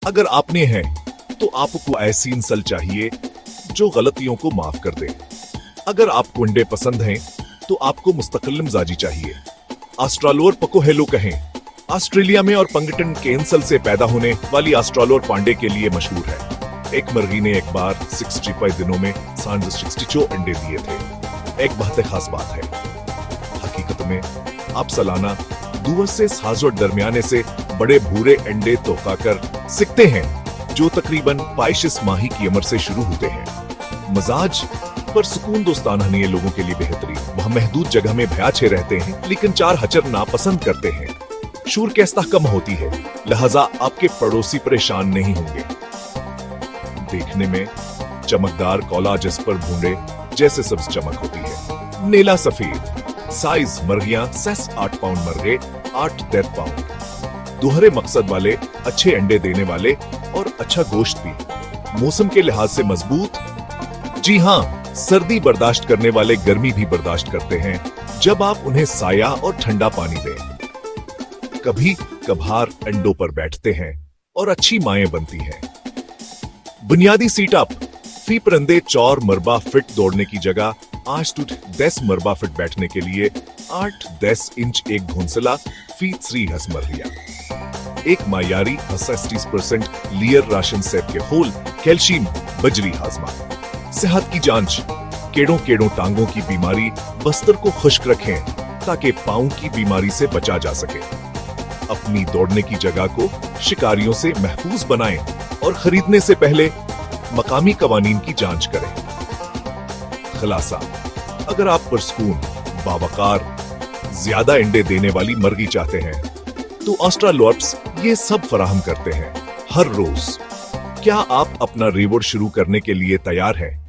अगर आपने हैं तो आपको ऐसी नस्ल चाहिए जो गलतियों को माफ कर दे। अगर आपको अंडे पसंद हैं तो आपको मुस्तकिल मिजाजी चाहिए। ऑस्ट्रालोर पकोहेलो कहें। ऑस्ट्रेलिया में और पंगटन के नस्ल से पैदा होने वाली ऑस्ट्रालोर पांडे के लिए मशहूर है। एक मुर्गी ने एक बार 65 दिनों में 62 अंडे दिए थे। एक बहुत खास बात है, हकीकत में आप सालाना 2 से 7 दरमियाने से बड़े भूरे अंडे तो खाकर सीखते हैं जो तकरीबन 22 माही की उम्र से शुरू होते हैं। मजाज पर सुकून दोस्ताना नहीं लोगों के लिए बेहतरीन। वह महदूद जगह में भयाचे रहते हैं लेकिन 4 हचर नापसंद करते हैं। शूर कैस्ता कम होती है, लिहाजा आपके पड़ोसी परेशान नहीं होंगे। देखने में चमकदार कौला जिस पर भूंडे जैसे सब्ज चमक होती है। नीला सफेद साइज मुर्गियां 8 पाउंड मुर्गे 8-10 पाउंड। दोहरे मकसद वाले, अच्छे अंडे देने वाले और अच्छा गोश्त भी। मौसम के लिहाज से मजबूत। जी हाँ, सर्दी बर्दाश्त करने वाले गर्मी भी बर्दाश्त करते हैं जब आप उन्हें साया और ठंडा पानी दें। कभी कभार अंडों पर बैठते हैं और अच्छी माएं बनती हैं। बुनियादी सीटअप। फी परंदे 4 मरबा फिट दौड़ने की जगह 8 to 10 मरबा फिट बैठने के लिए 8-10 इंच एक घोंसला फी 3 हस मरलिया। एक मायारी 60% लियर राशन सेट के होल कैल्शियम बजरी हाजमा। सेहत की जांच। केड़ों टांगों की बीमारी बस्तर को खुश्क रखें ताकि पांव की बीमारी से बचा जा सके। अपनी दौड़ने की जगह को शिकारियों से महफूज बनाएं और खरीदने से पहले मकामी कवानीन की जांच करें। खुलासा, अगर आप पुरसकून, बावकार, ज्यादा अंडे देने वाली मुर्गी चाहते हैं तो ऑस्ट्रालोर्प्स ये सब फराहम करते हैं हर रोज। क्या आप अपना रिवॉर्ड शुरू करने के लिए तैयार हैं?